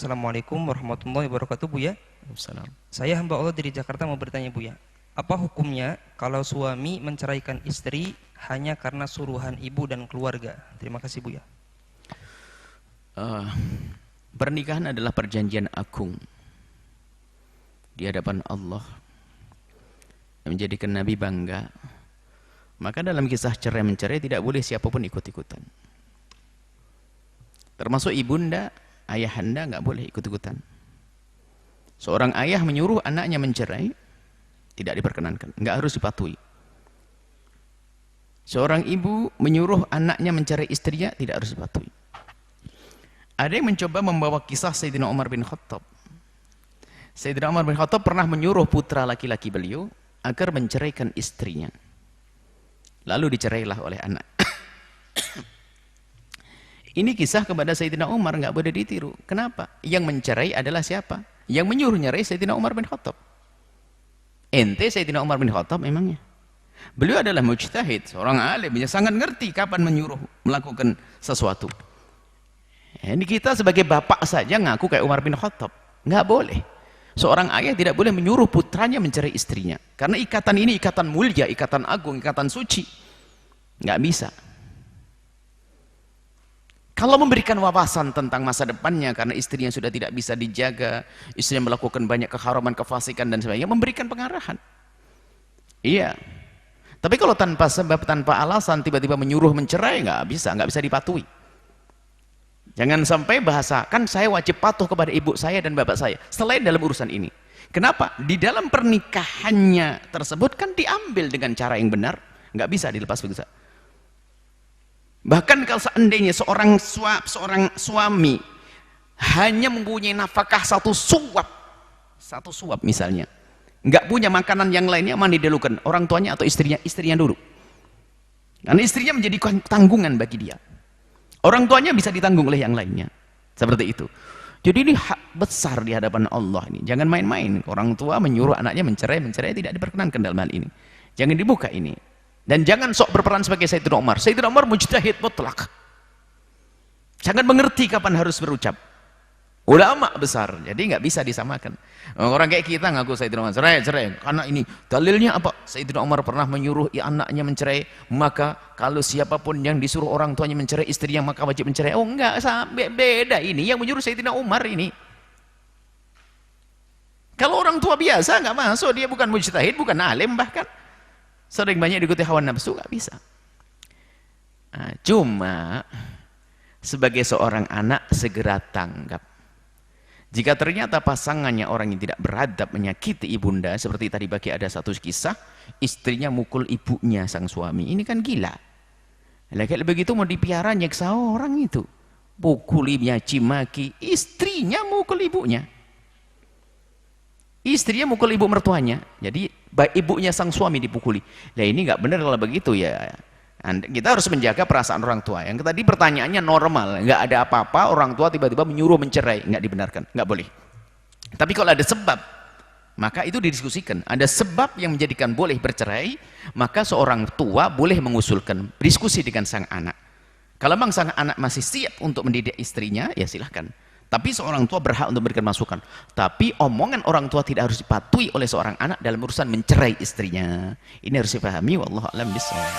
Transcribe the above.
Assalamualaikum warahmatullahi wabarakatuh, Buya. Salam. Saya hamba Allah dari Jakarta mau bertanya, Buya. Apa hukumnya kalau suami menceraikan istri hanya karena suruhan ibu dan keluarga? Terima kasih, Buya. Pernikahan adalah perjanjian agung di hadapan Allah yang menjadikan Nabi bangga. Maka dalam kisah cerai mencerai tidak boleh siapapun ikut-ikutan. Termasuk ibunda, ayahanda nggak boleh ikut-ikutan. Seorang ayah menyuruh anaknya mencerai tidak diperkenankan, nggak harus dipatuhi. Seorang ibu menyuruh anaknya mencerai istrinya tidak harus dipatuhi. Ada yang mencoba membawa kisah Sayyidina Umar bin Khattab. Sayyidina Umar bin Khattab pernah menyuruh putra laki-laki beliau agar menceraikan istrinya. Lalu dicerailah oleh anak. Ini kisah kepada Sayyidina Umar, nggak boleh ditiru. Kenapa? Yang mencerai adalah siapa? Yang menyuruh nyerai Sayyidina Umar bin Khattab. Ente Sayyidina Umar bin Khattab memangnya? Beliau adalah mujtahid, seorang alim yang sangat ngerti kapan menyuruh melakukan sesuatu. Ini kita sebagai bapak saja ngaku kayak Umar bin Khattab. Nggak boleh. Seorang ayah tidak boleh menyuruh putranya mencerai istrinya. Karena ikatan ini ikatan mulia, ikatan agung, ikatan suci. Nggak bisa. Kalau memberikan wawasan tentang masa depannya karena istrinya sudah tidak bisa dijaga, istrinya melakukan banyak keharaman, kefasikan dan sebagainya, memberikan pengarahan. Iya. Tapi kalau tanpa sebab, tanpa alasan, tiba-tiba menyuruh mencerai, nggak bisa dipatuhi. Jangan sampai bahasa, kan saya wajib patuh kepada ibu saya dan bapak saya, selain dalam urusan ini. Kenapa? Di dalam pernikahannya tersebut kan diambil dengan cara yang benar, nggak bisa dilepas begitu. Bahkan kalau seandainya seorang suami hanya mempunyai nafkah satu suap misalnya, nggak punya makanan yang lainnya, mana didahulukan, orang tuanya atau istrinya dulu. Karena istrinya menjadi tanggungan bagi dia. Orang tuanya bisa ditanggung oleh yang lainnya. Seperti itu. Jadi ini hak besar di hadapan Allah ini. Jangan main-main. Orang tua menyuruh anaknya mencerai tidak diperkenankan dalam hal ini. Jangan dibuka ini. Dan jangan sok berperan sebagai Sayyidina Umar. Sayyidina Umar mujtahid mutlak. Sangat mengerti kapan harus berucap. Ulama besar. Jadi nggak bisa disamakan. Orang kayak kita ngaku Sayyidina Umar cerai. Karena ini dalilnya apa? Sayyidina Umar pernah menyuruh anaknya mencerai. Maka kalau siapapun yang disuruh orang tuanya mencerai istrinya maka wajib mencerai. Oh enggak, beda ini. Yang menyuruh Sayyidina Umar ini. Kalau orang tua biasa nggak masuk, dia bukan mujtahid, bukan alim bahkan. Sering banyak diikuti hawa nafsu, nggak bisa. Nah, cuma sebagai seorang anak segera tanggap. Jika ternyata pasangannya orang yang tidak beradab, menyakiti ibunda, seperti tadi bagi ada satu kisah, istrinya mukul ibunya sang suami. Ini kan gila. Kalau begitu mau dipiara nyeksa orang itu. Pukulinya, cimaki, istrinya mukul ibunya. Istrinya mukul ibu mertuanya. Jadi ibunya sang suami dipukuli. Ya ini nggak benar kalau begitu ya. Kita harus menjaga perasaan orang tua. Yang tadi pertanyaannya normal, nggak ada apa-apa, orang tua tiba-tiba menyuruh mencerai, nggak dibenarkan, nggak boleh. Tapi kalau ada sebab, maka itu didiskusikan. Ada sebab yang menjadikan boleh bercerai, maka seorang tua boleh mengusulkan diskusi dengan sang anak. Kalau memang sang anak masih siap untuk mendidik istrinya, ya silahkan. Tapi seorang tua berhak untuk memberikan masukan. Tapi omongan orang tua tidak harus dipatuhi oleh seorang anak dalam urusan mencerai istrinya. Ini harus dipahami. Wallahu a'lam bishawab.